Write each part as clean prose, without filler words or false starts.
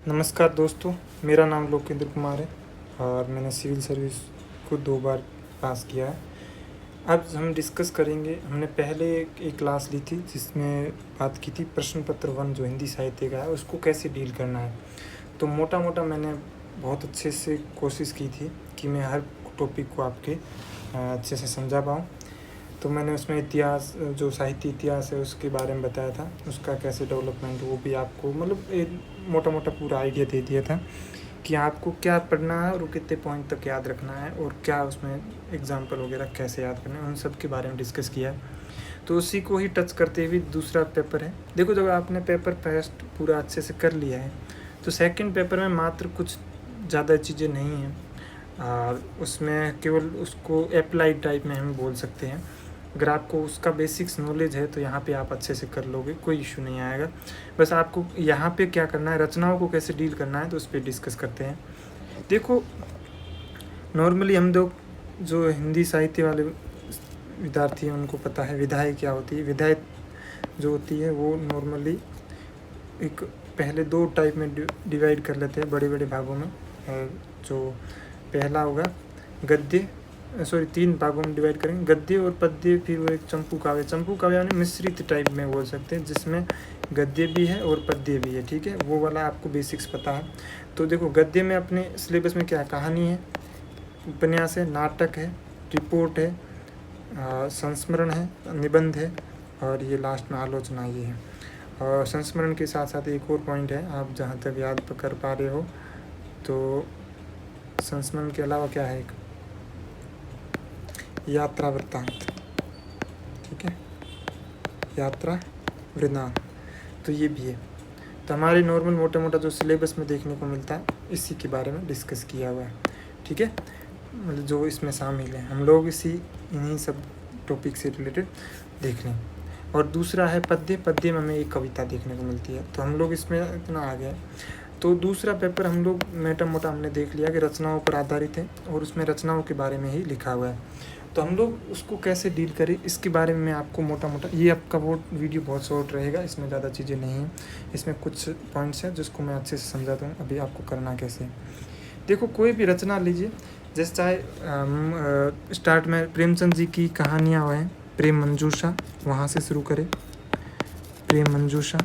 नमस्कार दोस्तों, मेरा नाम लोकेंद्र कुमार है और मैंने सिविल सर्विस को 2 बार पास किया है। अब हम डिस्कस करेंगे, हमने पहले एक क्लास ली थी जिसमें बात की थी प्रश्न पत्र 1 जो हिंदी साहित्य का है उसको कैसे डील करना है। तो मोटा मोटा मैंने बहुत अच्छे से कोशिश की थी कि मैं हर टॉपिक को आपके अच्छे से समझा पाऊँ। तो मैंने उसमें इतिहास, जो साहित्य इतिहास है उसके बारे में बताया था, उसका कैसे डेवलपमेंट, वो भी आपको मतलब एक मोटा मोटा पूरा आइडिया दे दिया था कि आपको क्या पढ़ना है और कितने पॉइंट तक याद रखना है और क्या उसमें एग्जाम्पल वगैरह कैसे याद करना है, उन सब के बारे में डिस्कस किया है। तो उसी को ही टच करते हुए दूसरा पेपर है। देखो, जब आपने पेपर फर्स्ट पूरा अच्छे से कर लिया है तो सेकंड पेपर में मात्र कुछ ज़्यादा चीज़ें नहीं हैं, उसमें केवल उसको अप्लाइड टाइप में हम बोल सकते हैं। अगर आपको उसका बेसिक्स नॉलेज है तो यहाँ पे आप अच्छे से कर लोगे, कोई इशू नहीं आएगा। बस आपको यहाँ पे क्या करना है, रचनाओं को कैसे डील करना है तो उस पर डिस्कस करते हैं। देखो, नॉर्मली हम लोग जो हिंदी साहित्य वाले विद्यार्थी हैं उनको पता है विधाएँ क्या होती है। विधाएँ जो होती है वो नॉर्मली एक पहले 2 टाइप में डिवाइड कर लेते हैं, बड़े बड़े भागों में। जो पहला होगा गद्य, 3 भागों में डिवाइड करेंगे, गद्य और पद्य, फिर वो एक चंपू काव्य। चंपू काव्य यानी मिश्रित टाइप में बोल सकते हैं, जिसमें गद्य भी है और पद्य भी है। ठीक है, वो वाला आपको बेसिक्स पता है। तो देखो, गद्य में अपने सिलेबस में क्या है, कहानी है, उपन्यास है, नाटक है, रिपोर्ट है, संस्मरण है, निबंध है और ये लास्ट में आलोचना ये है। और संस्मरण के साथ साथ एक और पॉइंट है, आप जहाँ तक याद कर पा रहे हो तो संस्मरण के अलावा क्या है, एक यात्रा वृत्तांत। ठीक है, यात्रा वृत्तांत, तो ये भी है। तो हमारे नॉर्मल मोटा मोटा जो सिलेबस में देखने को मिलता है इसी के बारे में डिस्कस किया हुआ है। ठीक है, मतलब जो इसमें शामिल है हम लोग इन्हीं सब टॉपिक से रिलेटेड देख लें। और दूसरा है पद्य। पद्य में हमें एक कविता देखने को मिलती है, तो हम लोग इसमें इतना आ गया। तो दूसरा पेपर हम लोग मोटा मोटा हमने देख लिया कि रचनाओं पर आधारित है और उसमें रचनाओं के बारे में ही लिखा हुआ है। तो हम लोग उसको कैसे डील करें इसके बारे में मैं आपको मोटा मोटा, ये आपका वो वीडियो बहुत शॉर्ट रहेगा, इसमें ज़्यादा चीज़ें नहीं हैं, इसमें कुछ पॉइंट्स हैं जिसको मैं अच्छे से समझाता हूँ अभी आपको करना कैसे है। देखो, कोई भी रचना लीजिए, जैसे चाहे स्टार्ट में प्रेमचंद जी की कहानियाँ हैं, प्रेम मंजूषा, वहाँ से शुरू करें। प्रेम मंजूषा,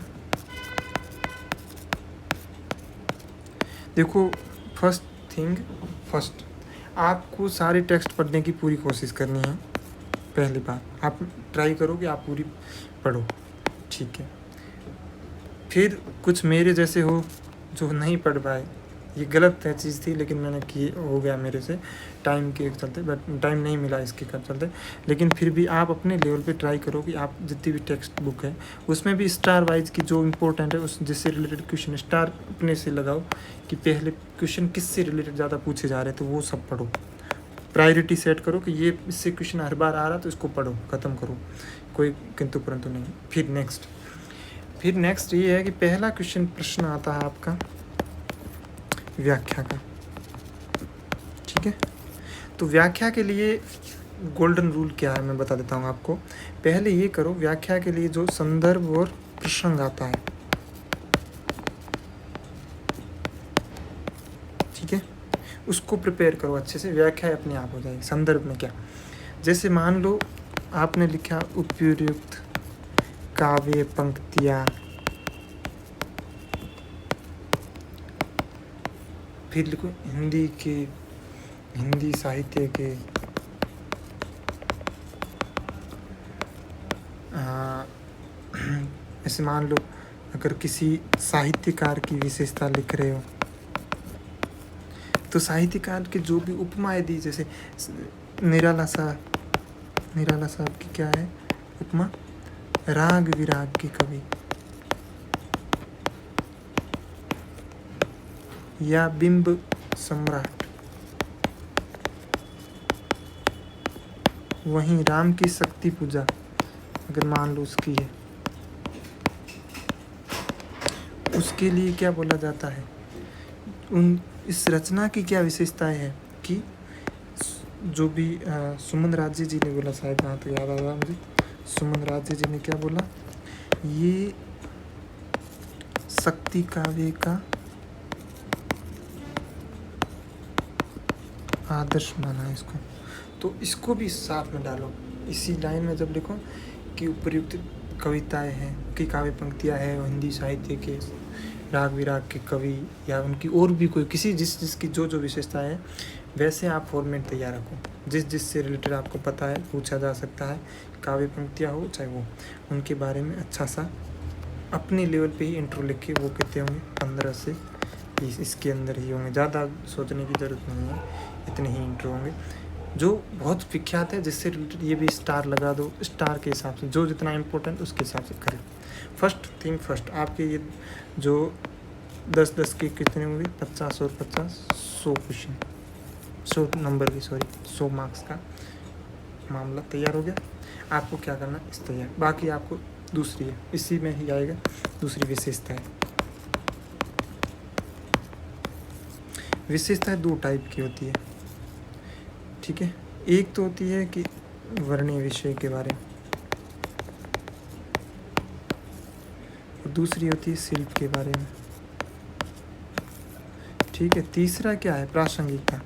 देखो फर्स्ट आपको सारे टेक्स्ट पढ़ने की पूरी कोशिश करनी है। पहली बात आप ट्राई करो कि आप पूरी पढ़ो। ठीक है, फिर कुछ मेरे जैसे हो जो नहीं पढ़ पाए, ये गलत चीज़ थी लेकिन मैंने की, हो गया मेरे से टाइम के चलते, बट टाइम नहीं मिला इसके चलते। लेकिन फिर भी आप अपने लेवल पे ट्राई करो कि आप जितनी भी टेक्स्ट बुक है उसमें भी स्टार वाइज की जो इम्पोर्टेंट है उस जिससे रिलेटेड क्वेश्चन स्टार अपने से लगाओ कि पहले क्वेश्चन किससे रिलेटेड ज़्यादा पूछे जा रहे हैं, तो वो सब पढ़ो। प्रायोरिटी सेट करो कि ये इससे क्वेश्चन हर बार आ रहा तो इसको पढ़ो, ख़त्म करो, कोई किंतु परंतु नहीं। फिर नेक्स्ट ये है कि पहला प्रश्न आता है आपका व्याख्या का। ठीक है, तो व्याख्या के लिए गोल्डन रूल क्या है मैं बता देता हूँ आपको। पहले ये करो, व्याख्या के लिए जो संदर्भ और प्रसंग आता है, ठीक है, उसको प्रिपेयर करो अच्छे से, व्याख्या अपने आप हो जाएगी। संदर्भ में क्या, जैसे मान लो आपने लिखा उपयुक्त काव्य पंक्तियाँ, फिर लिखो हिंदी साहित्य के ऐसे मान लो अगर किसी साहित्यकार की विशेषता लिख रहे हो तो साहित्यकार के जो भी उपमाएं दी, जैसे निराला साहब की क्या है उपमा, राग विराग की कवि, या बिंब सम्राट, वहीं राम की शक्ति पूजा अगर मान लो उसकी है, उसके लिए क्या बोला जाता है, इस रचना की क्या विशेषताएं है कि जो भी सुमन राज्य जी ने बोला, शायद यहाँ तो याद आ रहा मुझे, सुमन राज्य जी ने क्या बोला, ये शक्ति काव्य का आदर्श माना है इसको, तो इसको भी साथ में डालो। इसी लाइन में जब लिखो कि उपयुक्त कविताएं हैं कि काव्य पंक्तियाँ हैं हिंदी साहित्य के राग विराग के कवि या उनकी और भी कोई किसी जिसकी जो विशेषता है, वैसे आप फॉर्मेट तैयार रखो। जिससे रिलेटेड आपको पता है, पूछा जा सकता है, काव्य पंक्तियाँ हो चाहे वो, उनके बारे में अच्छा सा अपने लेवल पे ही इंट्रो लिख के, वो कहते होंगे 15 से 20 इसके अंदर ही होंगे, ज़्यादा सोचने की ज़रूरत नहीं है, इतने ही इंट्रो होंगे जो बहुत विख्यात है, जिससे रिलेटेड ये भी स्टार लगा दो, स्टार के हिसाब से जो जितना इम्पोर्टेंट उसके हिसाब से करें। फर्स्ट थिंग फर्स्ट, आपके ये जो 10-10 के कितने होंगे, 50 और 50 100 क्वेश्चन, 100 नंबर की 100 मार्क्स का मामला तैयार हो गया। आपको क्या करना इस तैयार, बाकी आपको दूसरी है, इसी में ही आएगा दूसरी विशेषता है। विशेषता 2 टाइप की होती है, ठीक है। एक तो होती है कि वर्णीय विषय के बारे में, और दूसरी होती है शिल्प के बारे में, ठीक है। तीसरा क्या है, प्रासंगिकता,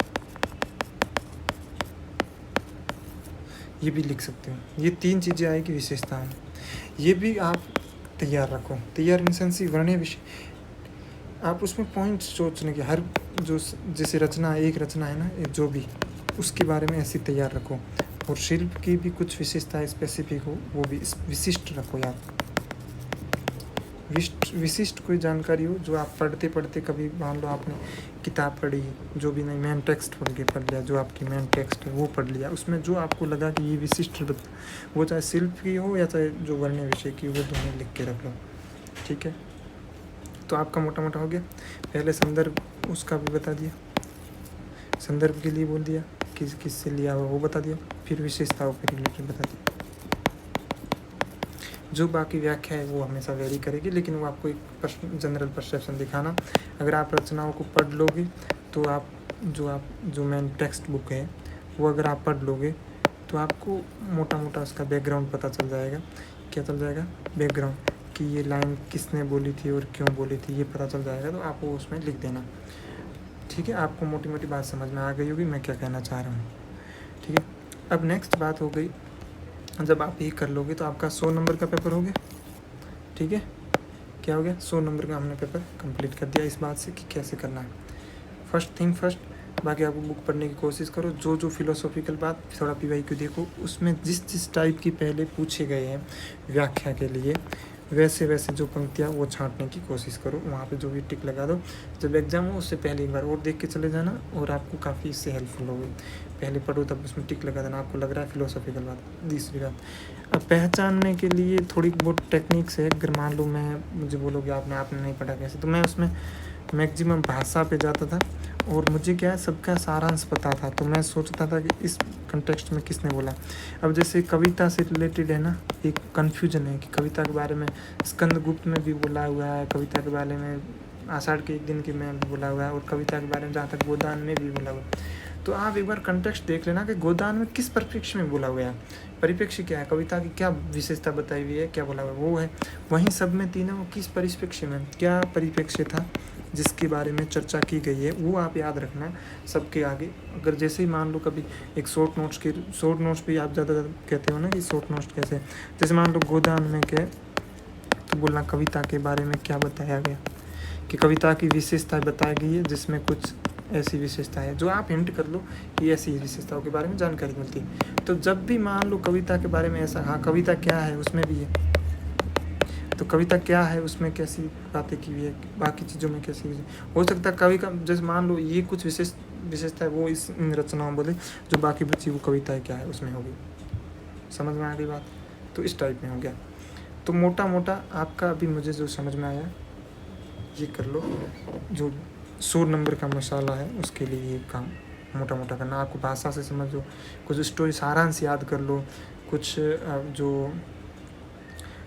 ये भी लिख सकते हो। ये 3 चीज़ें आएगी विशेषता में, ये भी आप तैयार रखो। तैयार इन सेंस वर्णीय विषय, आप उसमें पॉइंट सोचने के, हर जो जैसे रचना, एक रचना है ना, जो भी उसके बारे में ऐसी तैयार रखो। और शिल्प की भी कुछ विशेषताएं स्पेसिफिक हो, वो भी विशिष्ट रखो यार। विशिष्ट कोई जानकारी हो जो आप पढ़ते पढ़ते, कभी मान लो आपने किताब पढ़ी, जो भी नहीं, मेन टेक्स्ट पढ़ लिया, जो आपकी मेन टेक्स्ट है वो पढ़ लिया, उसमें जो आपको लगा कि ये विशिष्ट, वो चाहे शिल्प की हो या चाहे जो वर्णीय विषय की, वो दोनों लिख के रख लो, ठीक है। तो आपका मोटा मोटा हो गया। पहले संदर्भ उसका भी बता दिया, संदर्भ के लिए बोल दिया, किस से लिया हुआ वो बता दिया, फिर विशेषताओं के रिलेटेड बता दिया। जो बाकी व्याख्या है वो हमेशा वेरी करेगी, लेकिन वो आपको एक जनरल परसेप्शन दिखाना। अगर आप रचनाओं को पढ़ लोगे तो आप जो मेन टेक्स्ट बुक है वो अगर आप पढ़ लोगे तो आपको मोटा मोटा उसका बैकग्राउंड पता चल जाएगा। क्या चल जाएगा, बैकग्राउंड, कि ये लाइन किसने बोली थी और क्यों बोली थी, ये पता चल जाएगा। तो आप वो उसमें लिख देना, ठीक है। आपको मोटी मोटी बात समझ में आ गई होगी मैं क्या कहना चाह रहा हूँ, ठीक है। अब नेक्स्ट बात हो गई, जब आप ये कर लोगे तो आपका 100 नंबर का पेपर हो गया, ठीक है। क्या हो गया, 100 नंबर का हमने पेपर कंप्लीट कर दिया इस बात से कि कैसे करना है। फर्स्ट थिंग फर्स्ट, बाकी आपको बुक पढ़ने की कोशिश करो। जो फिलोसॉफिकल बात, थोड़ा PYQ देखो, उसमें जिस टाइप की पहले पूछे गए हैं व्याख्या के लिए, वैसे जो पंक्तियाँ वो छांटने की कोशिश करो। वहाँ पे जो भी टिक लगा दो। जब एग्ज़ाम हो उससे पहले एक बार और देख के चले जाना, और आपको काफ़ी इससे हेल्पफुल होगी। पहले पढ़ो तब उसमें टिक लगा देना, आपको लग रहा है फिलोसॉफिकल बात। दूसरी बात, अब पहचानने के लिए थोड़ी बहुत टेक्निक्स है। अगर मान लो मुझे बोलोगे आपने नहीं पढ़ा कैसे, तो मैं उसमें मैक्सिमम भाषा पे जाता था, और मुझे क्या है, सबका सारांश पता था। तो मैं सोचता था कि इस कंटेक्स्ट में किसने बोला। अब जैसे कविता से रिलेटेड है ना, एक कन्फ्यूजन है कि कविता के बारे में स्कंदगुप्त में भी बोला हुआ है, कविता के बारे में आषाढ़ के एक दिन के में भी बोला हुआ है, और कविता के बारे में जहाँ तक गोदान में भी बोला हुआ है। तो आप एक बार कंटेक्स्ट देख लेना कि गोदान में किस परिप्रेक्ष्य में बोला हुआ है, परिप्रेक्ष्य क्या है, कविता की क्या विशेषता बताई हुई है, क्या बोला हुआ है वो है। वहीं सब में तीनों किस परिप्रेक्ष्य में क्या परिप्रेक्ष्य था जिसके बारे में चर्चा की गई है, वो आप याद रखना सबके आगे। अगर जैसे ही मान लो कभी एक शॉर्ट नोट्स भी आप ज़्यादा कहते हो ना कि शॉर्ट नोट्स कैसे, जैसे मान लो गोदान में क्या, तो बोलना कविता के बारे में क्या बताया गया, कि कविता की विशेषता बताई गई है, जिसमें कुछ ऐसी विशेषता है जो आप हिंट कर लो कि ऐसी विशेषताओं के बारे में जानकारी मिलती है। तो जब भी मान लो कविता के बारे में ऐसा, हाँ कविता क्या है उसमें भी है, तो कविता क्या है उसमें कैसी बातें की हुई है, बाकी चीज़ों में कैसी हो सकता है कवि का, जैसे मान लो ये कुछ विशेषता है वो इन रचनाओं बोले, जो बाकी बची वो कविता क्या है उसमें होगी। समझ में आ गई बात, तो इस टाइप में हो गया। तो मोटा मोटा आपका अभी मुझे जो समझ में आया ये कर लो। जो 100 नंबर का मसाला है उसके लिए ये काम मोटा मोटा करना। आपको भाषा से समझो, कुछ स्टोरी सारांश याद कर लो, कुछ जो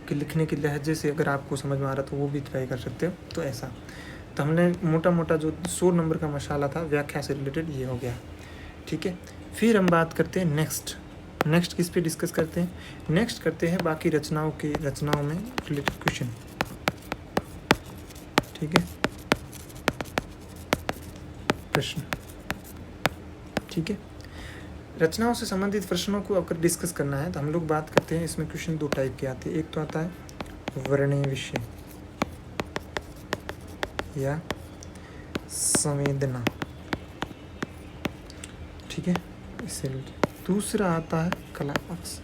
कि लिखने के लहजे से अगर आपको समझ में आ रहा तो वो भी ट्राई कर सकते हो। तो ऐसा, तो हमने मोटा मोटा जो 100 नंबर का मसाला था व्याख्या से रिलेटेड ये हो गया, ठीक है। फिर हम बात करते हैं नेक्स्ट किस पे डिस्कस करते हैं, नेक्स्ट करते हैं बाकी रचनाओं में रिलेटेड क्वेश्चन, ठीक है। प्रश्न ठीक है। रचनाओं से संबंधित प्रश्नों को अगर डिस्कस करना है तो हम लोग बात करते हैं, इसमें क्वेश्चन 2 टाइप के आते हैं। एक तो आता है वर्णीय विषय या संवेदना, ठीक है, इससे। दूसरा आता है कला पक्ष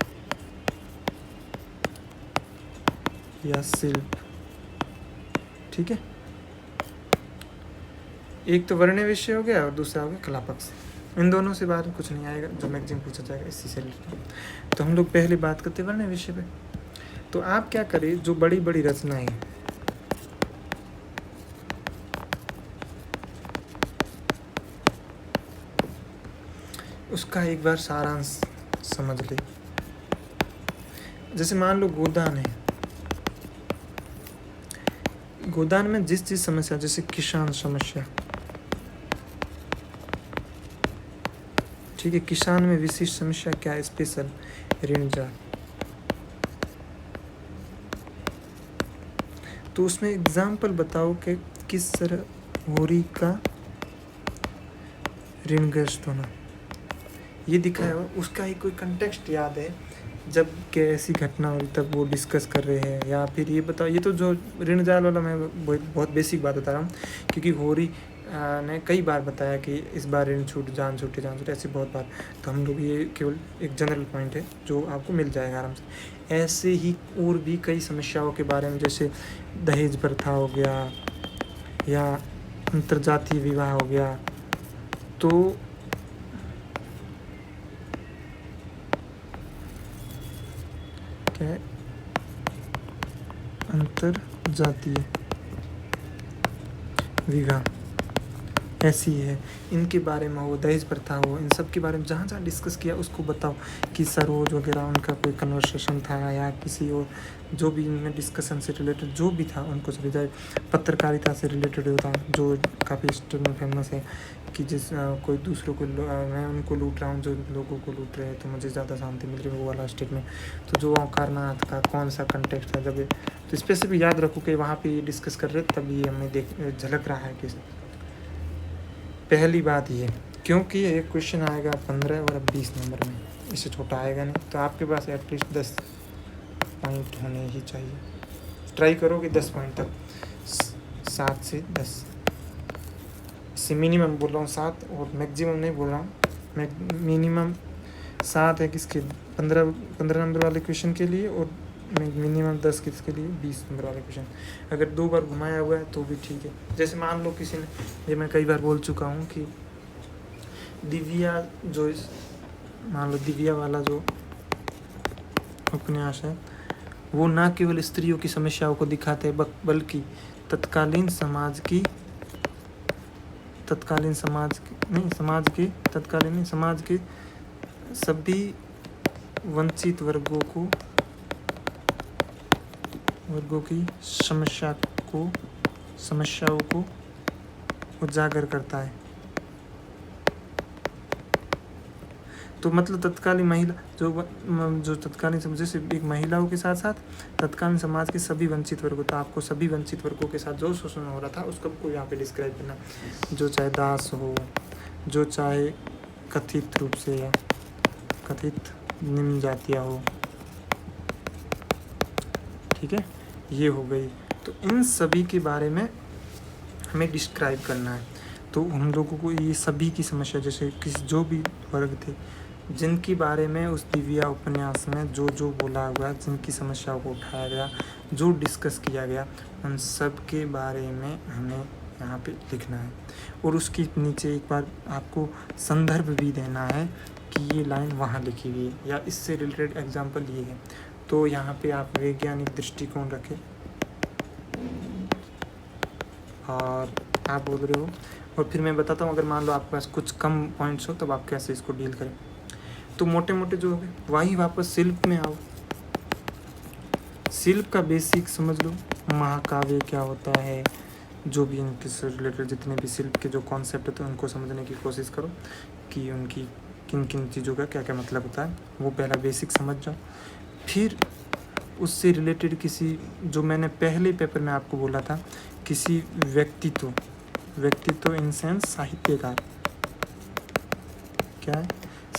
या शिल्प, ठीक है। एक तो वर्णीय विषय हो गया और दूसरा हो गया कला पक्ष। इन दोनों से बाहर कुछ नहीं आएगा, जो मैगजीन पूछा जाएगा इसी से रिलेटेड। तो हम लोग पहले बात करते हैं वर्णीय विषय पे। तो आप क्या करें, जो बड़ी बड़ी रचनाएं हैं उसका एक बार सारांश समझ ले। जैसे मान लो गोदान है, गोदान में जिस चीज समस्या, जैसे किसान समस्या, ठीक है, किसान में विशिष्ट समस्या क्या है, स्पेशल ऋण जाल। तो उसमें एग्जाम्पल बताओ कि किस तरह होरी का ऋणग्रस्त होना, ये दिखाया हुआ। उसका ही कोई कंटेक्स्ट याद है, जब कैसी घटना हो रही तब वो डिस्कस कर रहे हैं, या फिर ये बताओ। ये तो जो ऋण जाल वाला मैं बहुत बेसिक बात बता रहा हूँ, क्योंकि होरी ने कई बार बताया कि इस बार ऋण छूट, जान छूटे, ऐसे बहुत बार। तो हम लोग ये केवल एक जनरल पॉइंट है जो आपको मिल जाएगा आराम से। ऐसे ही और भी कई समस्याओं के बारे में, जैसे दहेज प्रथा हो गया या अंतर्जातीय विवाह हो गया। तो क्या है, अंतर्जातीय विवाह ऐसी है, इनके बारे में हो, दहेज प्रथा हो, इन सब के बारे में जहाँ जहाँ डिस्कस किया उसको बताओ। कि सरोज वगैरह उनका कोई कन्वर्सेशन था या किसी और, जो भी इनमें डिस्कशन से रिलेटेड जो भी था उनको चले जाए। पत्रकारिता से रिलेटेड होता, जो काफ़ी स्टोरी में फेमस है कि जिस कोई दूसरों को मैं उनको लूट रहा हूँ, जो लोगों को लूट रहे हैं, तो मुझे ज़्यादा शांति मिल रही है, वो वाला स्टेटमेंट। तो जो औकारनाथ का कौन सा कंटेक्स्ट है, जब तो स्पेसिफिक याद रखो कि वहाँ पे डिस्कस कर रहे तभी हमें झलक रहा है कि पहली बात ये, क्योंकि एक क्वेश्चन आएगा 15 और 20 नंबर में, इससे छोटा आएगा नहीं। तो आपके पास एटलीस्ट 10 पॉइंट होने ही चाहिए। ट्राई करो कि 10 पॉइंट तक, 7 से 10 से मिनिमम बोल रहा हूँ 7, और मैक्सिमम नहीं बोल रहा हूँ, मिनिमम 7 है किसके, 15 नंबर वाले क्वेश्चन के लिए, और मिनिमम 10 किसके लिए, 20 नंबर वाले क्वेश्चन। अगर 2 बार घुमाया हुआ है तो भी ठीक है। जैसे मान लो किसी ने, ये मैं कई बार बोल चुका हूँ कि दिव्या, जो मान लो दिव्या वाला जो उपन्यास है, वो ना केवल स्त्रियों की समस्याओं को दिखाते हैं, बल्कि तत्कालीन समाज के सभी वंचित वर्गों की समस्याओं को उजागर करता है। तो मतलब तत्कालीन महिला जो तत्कालीन समाज, जैसे एक महिलाओं के साथ साथ तत्कालीन समाज के सभी वंचित वर्गों, तो आपको सभी वंचित वर्गों के साथ जो शोषण हो रहा था उसको आपको यहाँ पे डिस्क्राइब करना, जो चाहे दास हो, जो चाहे कथित रूप से या कथित निम्न जातियाँ हो, ठीक है, ये हो गई। तो इन सभी के बारे में हमें डिस्क्राइब करना है। तो हम लोगों को ये सभी की समस्या, जैसे जो भी वर्ग थे जिनके बारे में उस दिव्या उपन्यास में जो बोला हुआ, जिनकी समस्याओं को उठाया गया, जो डिस्कस किया गया, उन सब के बारे में हमें यहाँ पे लिखना है। और उसके नीचे एक बार आपको संदर्भ भी देना है कि ये लाइन वहाँ लिखी हुई है या इससे रिलेटेड एग्जाम्पल ये है। तो यहाँ पे आप वैज्ञानिक दृष्टिकोण रखें और आप बोल रहे हो, और फिर मैं बताता हूँ अगर मान लो आपके पास कुछ कम पॉइंट्स हो तब आप कैसे इसको डील करें। तो मोटे मोटे जो हो गए, वही वापस शिल्प में आओ। शिल्प का बेसिक समझ लो, महाकाव्य क्या होता है, जो भी इनके से रिलेटेड जितने भी शिल्प के जो कॉन्सेप्ट होते हैं उनको समझने की कोशिश करो कि उनकी किन किन चीज़ों का क्या क्या मतलब होता है, वो पहला बेसिक समझ जाओ। फिर उससे रिलेटेड किसी, जो मैंने पहले पेपर में आपको बोला था, किसी व्यक्तित्व इन सेंस साहित्यकार, क्या है,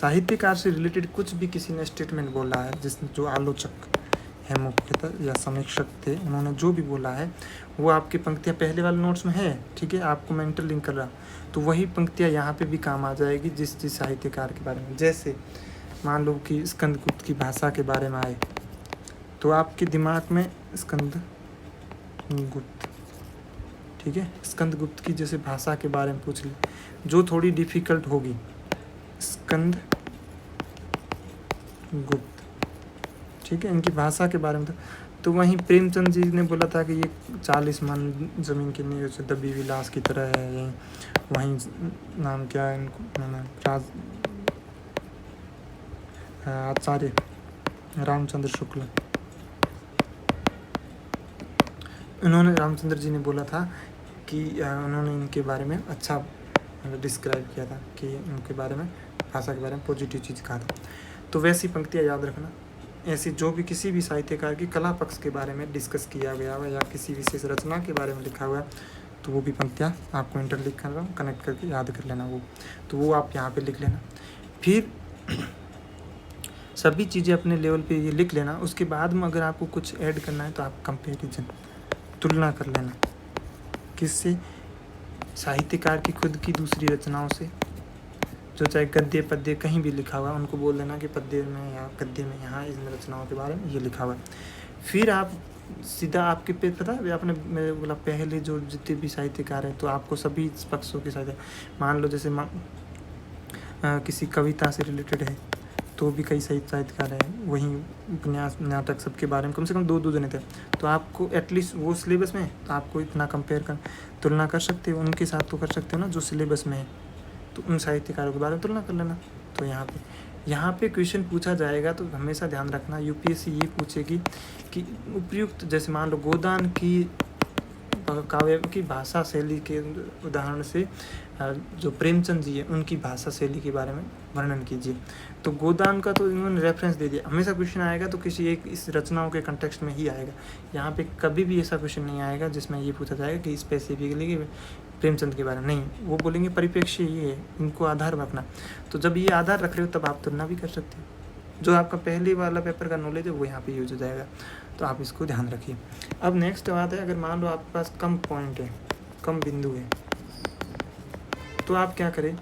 साहित्यकार से रिलेटेड कुछ भी किसी ने स्टेटमेंट बोला है, जिसने जो आलोचक है मुख्यतः या समीक्षक थे, उन्होंने जो भी बोला है वो आपकी पंक्तियाँ पहले वाले नोट्स में है, ठीक है, आपको मैं इंटरलिंक कर रहा, तो वही पंक्तियाँ यहाँ पे भी काम आ जाएगी जिस साहित्यकार के बारे में। जैसे मान लो कि स्कंदगुप्त की भाषा के बारे में आए, तो आपके दिमाग में स्कंदगुप्त, ठीक है, स्कंदगुप्त की जैसे भाषा के बारे में पूछ ले, जो थोड़ी डिफ़िकल्ट होगी, स्कंदगुप्त, ठीक है, इनकी भाषा के बारे में तो वहीं प्रेमचंद जी ने बोला था कि ये 40 मन ज़मीन की नींव से दबी विलास की तरह है, यहीं वहीं नाम क्या है इनको, मैंने आचार्य रामचंद्र शुक्ल, उन्होंने, रामचंद्र जी ने बोला था कि उन्होंने इनके बारे में अच्छा डिस्क्राइब किया था कि उनके बारे में, भाषा के बारे में पॉजिटिव चीज़ कहा था। तो वैसी पंक्तियाँ याद रखना। ऐसी जो भी किसी भी साहित्यकार की कला पक्ष के बारे में डिस्कस किया गया हुआ या किसी विशेष रचना के बारे में लिखा हुआ है, तो वो भी पंक्तियाँ आपको इंटरलिंक कर रहा हूँ, कनेक्ट करके याद कर लेना वो, तो वो आप यहाँ पे लिख लेना। फिर सभी चीज़ें अपने लेवल पे ये लिख लेना। उसके बाद में अगर आपको कुछ ऐड करना है तो आप कंपैरिजन, तुलना कर लेना, किससे, साहित्यकार की खुद की दूसरी रचनाओं से, जो चाहे गद्य पद्य कहीं भी लिखा हुआ है, उनको बोल देना कि पद्य में या गद्य में यहाँ इन रचनाओं के बारे में ये लिखा हुआ है। फिर आप सीधा आपके पे पता है, आपने मैं बोला पहले जो जितने भी साहित्यकार हैं, तो आपको सभी पक्षों के साहित्य, मान लो जैसे किसी कविता से रिलेटेड है तो भी कई साहित्यकार हैं, वहीं उपन्यास नाटक सबके बारे में कम से कम 2 जने थे, तो आपको एटलीस्ट वो सिलेबस में है तो आपको इतना कंपेयर कर, तुलना कर सकते हो, उनके साथ तो कर सकते हो ना जो सिलेबस में है, तो उन साहित्यकारों के बारे में तुलना कर लेना। तो यहाँ पे क्वेश्चन पूछा जाएगा तो हमेशा ध्यान रखना, यूपीएससी ये पूछेगी कि उपयुक्त, जैसे मान लो गोदान की काव्य की भाषा शैली के उदाहरण से जो प्रेमचंद जी है उनकी भाषा शैली के बारे में वर्णन कीजिए। तो गोदान का तो इन्होंने रेफरेंस दे दिया, हमेशा क्वेश्चन आएगा तो किसी एक इस रचनाओं के कंटेक्स्ट में ही आएगा। यहाँ पे कभी भी ऐसा क्वेश्चन नहीं आएगा जिसमें ये पूछा जाएगा कि स्पेसिफिकली प्रेमचंद के बारे में, नहीं, वो बोलेंगे परिप्रेक्ष्य ये है, इनको आधार रखना। तो जब ये आधार रख रहे हो तब आप तुलना भी कर सकते हो, जो आपका पहले वाला पेपर का नॉलेज है वो यहाँ पे यूज हो जाएगा, तो आप इसको ध्यान रखिए। अब नेक्स्ट बात है, अगर मान लो आपके पास कम पॉइंट है, कम बिंदु है, तो आप क्या करें,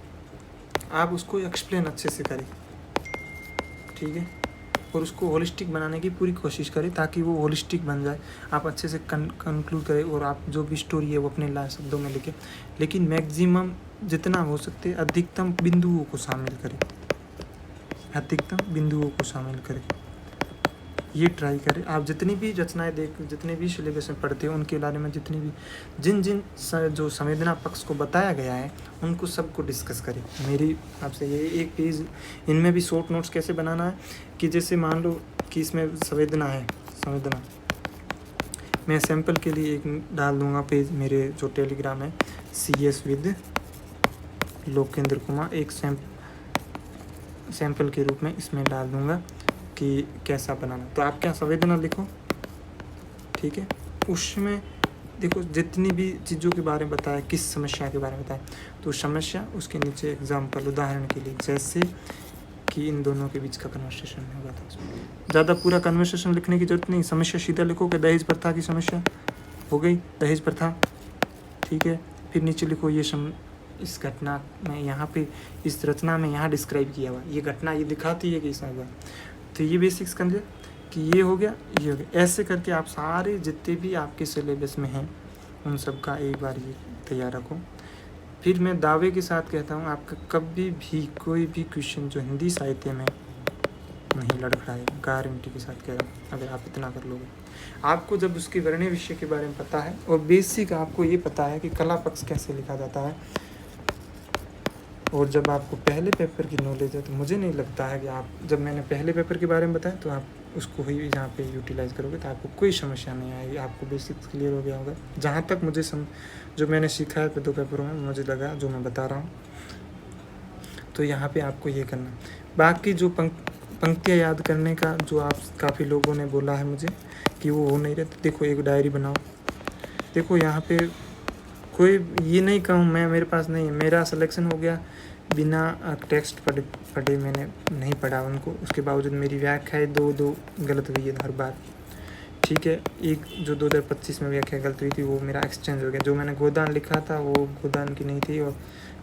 आप उसको एक्सप्लेन अच्छे से करें, ठीक है, और उसको होलिस्टिक बनाने की पूरी कोशिश करें ताकि वो होलिस्टिक बन जाए, आप अच्छे से कंक्लूड करें और आप जो भी स्टोरी है वो अपने लाए शब्दों में लिखें, लेकिन मैक्सिमम जितना हो सकते अधिकतम बिंदुओं को शामिल करें, अधिकतम बिंदुओं को शामिल करें, ये ट्राई करें। आप जितनी भी रचनाएं जितने भी सिलेबस में पढ़ते हो उनके बारे में जितनी भी जिन जो संवेदना पक्ष को बताया गया है उनको सबको डिस्कस करें। मेरी आपसे ये एक पेज, इनमें भी शॉर्ट नोट्स कैसे बनाना है कि जैसे मान लो कि इसमें संवेदना है, संवेदना मैं सैम्पल के लिए एक डाल दूँगा पेज, मेरे जो टेलीग्राम है CS विद लोकेंद्र कुमार, एक सैम्पल के रूप में इसमें डाल दूँगा कि कैसा बनाना। तो आप क्या संवेदना लिखो, ठीक है, उसमें देखो जितनी भी चीज़ों के बारे में बताया, किस समस्या के बारे में बताया, तो समस्या उसके नीचे एग्जाम्पल, उदाहरण के लिए जैसे कि इन दोनों के बीच का कन्वर्सेशन होगा था, ज़्यादा पूरा कन्वर्सेशन लिखने की जरूरत नहीं, समस्या सीधा लिखो कि दहेज प्रथा की समस्या हो गई, दहेज प्रथा, ठीक है, फिर नीचे लिखो ये इस घटना में यहाँ पे इस रचना में यहाँ डिस्क्राइब किया हुआ ये घटना ये दिखाती है कि ऐसा हुआ, तो ये बेसिक्स कर लिया कि ये हो गया, ये हो गया। ऐसे करके आप सारे जितने भी आपके सिलेबस में हैं उन सब का एक बार ये तैयार रखो। फिर मैं दावे के साथ कहता हूँ आपका कभी भी कोई भी क्वेश्चन जो हिंदी साहित्य में नहीं लड़खड़ाएगा, गारंटी के साथ कह रहा हूँ। अगर आप इतना कर लोगे, आपको जब उसके वर्णन विषय के बारे में पता है और बेसिक आपको ये पता है कि कला पक्ष कैसे लिखा जाता है, और जब आपको पहले पेपर की नॉलेज है, तो मुझे नहीं लगता है कि आप, जब मैंने पहले पेपर के बारे में बताया तो आप उसको ही यहाँ पे यूटिलाइज करोगे तो आपको कोई समस्या नहीं आएगी, आपको बेसिक्स क्लियर हो गया होगा। जहाँ तक मुझे जो मैंने सीखा है 2 पेपरों में मुझे लगा, जो मैं बता रहा हूँ, तो यहाँ पे आपको ये करना। बाकी जो पंक्तियाँ याद करने का जो आप काफ़ी लोगों ने बोला है मुझे कि वो हो नहीं रहे, तो देखो एक डायरी बनाओ। देखो यहाँ पे कोई ये नहीं कहूँ मैं, मेरे पास नहीं है, मेरा सिलेक्शन हो गया बिना टेक्स्ट पढ़े मैंने नहीं पढ़ा उनको, उसके बावजूद मेरी व्याख्याएँ दो गलत हुई है हर बार। ठीक है, एक जो 2025 में व्याख्या गलत हुई थी वो मेरा एक्सचेंज हो गया। जो मैंने गोदान लिखा था वो गोदान की नहीं थी, और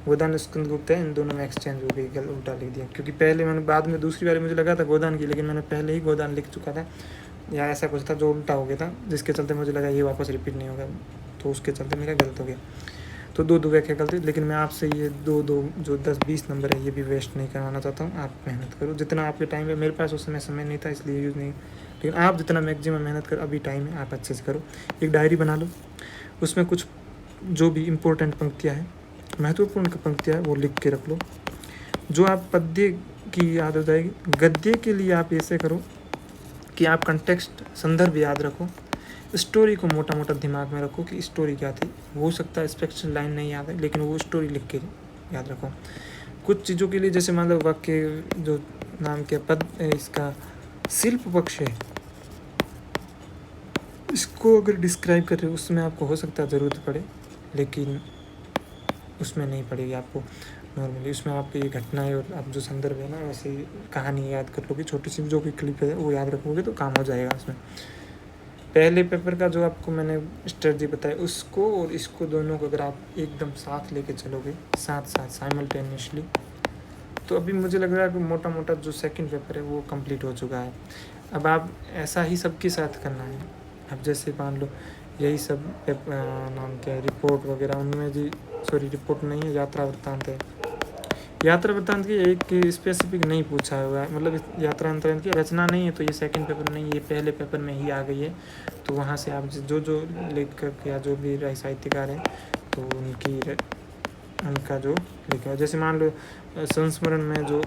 गोदान स्कंदगुप्त है, इन दोनों में एक्सचेंज हो गई, गलत उल्टा लिख दिया। क्योंकि पहले मैंने बाद में दूसरी बार मुझे लगा था गोदान की, लेकिन मैंने पहले ही गोदान लिख चुका था, या ऐसा कुछ था जो उल्टा हो गया था, जिसके चलते मुझे लगा ये वापस रिपीट नहीं होगा, तो उसके चलते मेरा गलत हो गया। तो दो व्याख्या गलत, लेकिन मैं आपसे ये दो जो 10-20 नंबर है ये भी वेस्ट नहीं करवाना चाहता हूँ। आप मेहनत करो जितना आपके टाइम है, मेरे पास उस समय नहीं था इसलिए यूज़ नहीं, लेकिन आप जितना मैक्सिमम मेहनत करो, अभी टाइम है, आप अच्छे से करो। एक डायरी बना लो, उसमें कुछ जो भी इम्पोर्टेंट पंक्तियाँ हैं, महत्वपूर्ण पंक्तियाँ हैं, वो लिख के रख लो। जो आप पद्य की याद हो जाएगी, गद्य के लिए आप ऐसे करो कि आप कंटेक्स्ट संदर्भ याद रखो, स्टोरी को मोटा मोटा दिमाग में रखो कि स्टोरी क्या थी। हो सकता है स्पेक्शन लाइन नहीं याद है, लेकिन वो स्टोरी लिख के याद रखो। कुछ चीज़ों के लिए जैसे मान लो वाक्य जो नाम के पद इसका शिल्प पक्ष है, इसको अगर डिस्क्राइब कर रहे हो उसमें आपको हो सकता है ज़रूरत पड़े, लेकिन उसमें नहीं पड़ेगी आपको नॉर्मली। उसमें आपकी ये घटनाएं और आप जो संदर्भ है ना, वैसे ही कहानी याद कर लोगे, छोटी सी जो भी क्लिप है वो याद रखोगे तो काम हो जाएगा उसमें। पहले पेपर का जो आपको मैंने स्ट्रेटजी बताई, उसको और इसको दोनों को अगर आप एकदम साथ लेके चलोगे, साथ साइमल्टेनियसली, तो अभी मुझे लग रहा है कि मोटा मोटा जो सेकंड पेपर है वो कंप्लीट हो चुका है। अब आप ऐसा ही सबके साथ करना है। अब जैसे मान लो यही सब नाम क्या है, रिपोर्ट वगैरह, उनमें जी सॉरी रिपोर्ट नहीं है, यात्रा वृत्तांत है। यात्रा वृत्तांत की एक स्पेसिफिक नहीं पूछा हुआ है, मतलब यात्रा वृत्तांत की रचना नहीं है, तो ये सेकंड पेपर नहीं, ये पहले पेपर में ही आ गई है। तो वहाँ से आप जो लेखक या जो भी साहित्यकार हैं तो उनका जो लिखा, जैसे मान लो संस्मरण में जो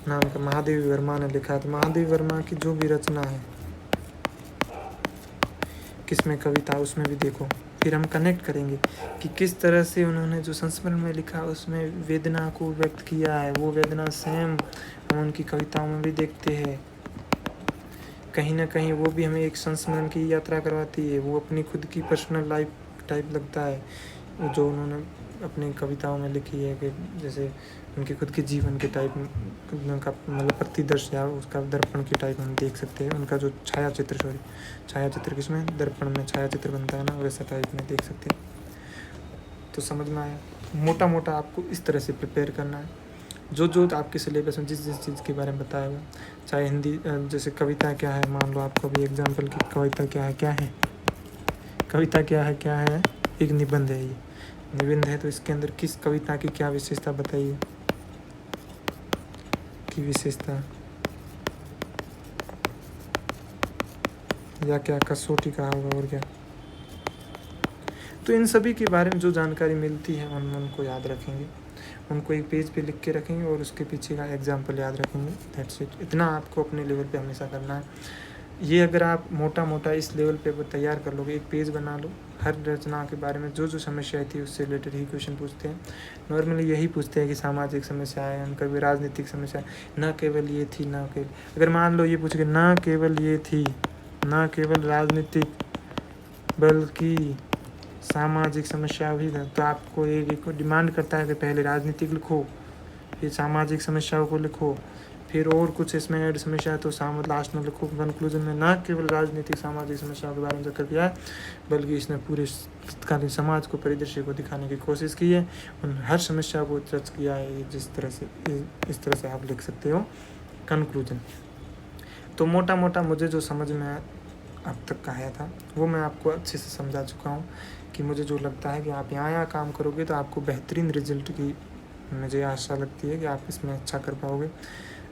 नाम का महादेवी वर्मा ने लिखा, तो महादेवी वर्मा की जो भी रचना है, किसमें कविता, उसमें भी देखो। फिर हम कनेक्ट करेंगे कि किस तरह से उन्होंने जो संस्मरण में लिखा उसमें वेदना को व्यक्त किया है, वो वेदना सेम हम उनकी कविताओं में भी देखते हैं। कहीं ना कहीं वो भी हमें एक संस्मरण की यात्रा करवाती है, वो अपनी खुद की पर्सनल लाइफ टाइप लगता है जो उन्होंने अपनी कविताओं में लिखी है, कि जैसे उनके खुद के जीवन के टाइप उनका मतलब प्रतिदर्श या उसका दर्पण के टाइप हम देख सकते हैं। उनका जो छायाचित्र किसमें, दर्पण में छायाचित्र बनता है ना, वैसा टाइप में देख सकते हैं। तो समझ में आया। मोटा मोटा आपको इस तरह से प्रिपेयर करना है, जो आपके सिलेबस में जिस चीज़ के बारे में बताया हुआ, चाहे हिंदी जैसे कविता क्या है, मान लो आपको भी एग्जाम्पल की कविता क्या है कविता क्या है, एक निबंध है, ये निबंध है, तो इसके अंदर किस कविता की क्या विशेषता बताइए, की विशेषता या क्या कसौटी कहा होगा और क्या। तो इन सभी के बारे में जो जानकारी मिलती है उनको याद रखेंगे, उनको एक पेज पे लिख के रखेंगे और उसके पीछे का एग्जाम्पल याद रखेंगे। That's it. इतना आपको अपने लेवल पे हमेशा करना है। ये अगर आप मोटा इस लेवल पे तैयार कर लोगे, एक पेज बना लो, हर रचना के बारे में जो समस्याएं थी उससे रिलेटेड ही क्वेश्चन पूछते हैं। नॉर्मली यही पूछते हैं कि सामाजिक समस्याएं, उनका भी राजनीतिक समस्या, ना केवल ये थी, ना केवल, अगर मान लो ये पूछ के ना केवल ये थी, ना केवल राजनीतिक बल्कि सामाजिक समस्या भी था, तो आपको एक डिमांड करता है कि पहले राजनीतिक लिखो, फिर सामाजिक समस्याओं को लिखो, फिर और कुछ इसमें ऐड समस्या है तो लास्ट में लिखो कंक्लूजन में। ना केवल राजनीतिक सामाजिक समस्याओं के बारे में जिक्र किया है, बल्कि इसने पूरे तत्कालीन समाज को, परिदृश्य को दिखाने की कोशिश की है, उन हर समस्या को चर्च किया है। जिस तरह से इस तरह से आप लिख सकते हो कंक्लूजन। तो मोटा मुझे जो समझ में अब तक का आया था वो मैं आपको अच्छे से समझा चुका हूँ, कि मुझे जो लगता है कि आप यहाँ काम करोगे तो आपको बेहतरीन रिजल्ट की मुझे आशा लगती है कि आप इसमें अच्छा कर पाओगे।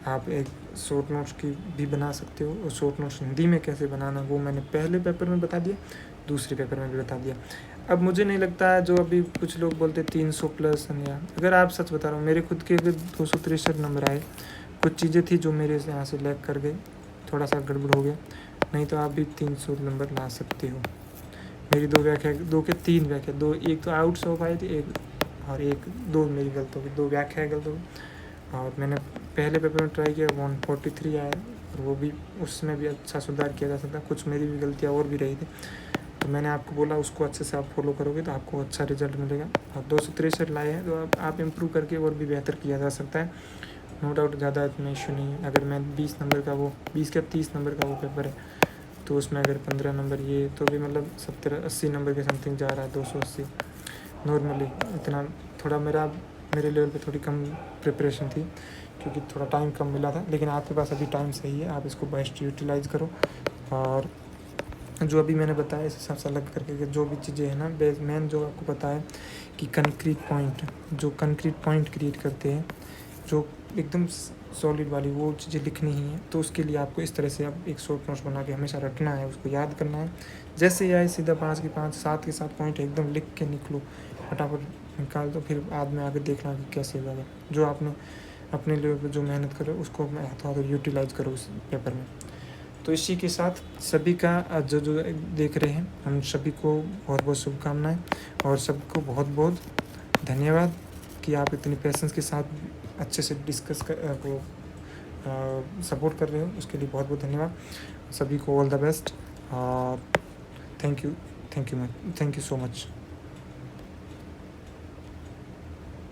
आप एक शॉर्ट नोट्स की भी बना सकते हो, और शॉर्ट नोट्स हिंदी में कैसे बनाना वो मैंने पहले पेपर में बता दिया, दूसरे पेपर में भी बता दिया। अब मुझे नहीं लगता है जो अभी कुछ लोग बोलते 300 प्लस, या अगर आप सच बता रहा हूँ, मेरे खुद के 263 नंबर आए, कुछ चीज़ें थी जो मेरे यहाँ से लैग कर गई, थोड़ा सा गड़बड़ हो गया, नहीं तो आप भी 300 नंबर ला सकते हो। मेरी तीन व्याख्या, एक तो आउट्स ऑफ आई थी, एक दो मेरी गलत हो गई, 2 व्याख्याएँ गलत हो गई। और मैंने पहले पेपर में ट्राई किया, 143 आया, और वो भी उसमें भी अच्छा सुधार किया जा सकता, कुछ मेरी भी गलतियाँ और भी रही थी, तो मैंने आपको बोला उसको अच्छे से आप फॉलो करोगे तो आपको अच्छा रिजल्ट मिलेगा। और 263 लाए हैं तो आप इम्प्रूव करके और भी बेहतर किया जा सकता है, नो डाउट। ज़्यादा इतना इशू नहीं है। अगर मैं 20 नंबर का वो 20 का 30 नंबर का वो पेपर है तो उसमें अगर 15 नंबर ये तो भी मतलब 70-80 नंबर के समथिंग जा रहा है, 280 नॉर्मली। इतना थोड़ा मेरे लेवल पे थोड़ी कम प्रिपरेशन थी क्योंकि थोड़ा टाइम कम मिला था, लेकिन आपके पास अभी टाइम सही है, आप इसको बेस्ट यूटिलाइज़ करो। और जो अभी मैंने बताया इस हिसाब से अलग करके जो भी चीज़ें हैं ना, मेन जो आपको पता है कि कंक्रीट पॉइंट क्रिएट करते हैं, जो एकदम सॉलिड वाली वो चीज़ें लिखनी ही है। तो उसके लिए आपको इस तरह से आप एक शॉर्ट नोट्स बना के हमेशा रटना है, उसको याद करना है। जैसे ही आए सीधा 5 के 5 7 के 7 पॉइंट एकदम लिख के निकलो, फटाफट निकाल दो, फिर बाद में आगे देखना कि कैसे होगा। जो आपने अपने लेवल पर जो मेहनत करो उसको हाथों यूटिलाइज़ करो उस पेपर में। तो इसी के साथ सभी का जो देख रहे हैं हम सभी को बहुत बहुत शुभकामनाएं और सबको बहुत बहुत धन्यवाद कि आप इतनी पेशेंस के साथ अच्छे से डिस्कस कर वो सपोर्ट कर रहे हो। उसके लिए बहुत बहुत धन्यवाद। सभी को ऑल द बेस्ट और थैंक यू सो मच।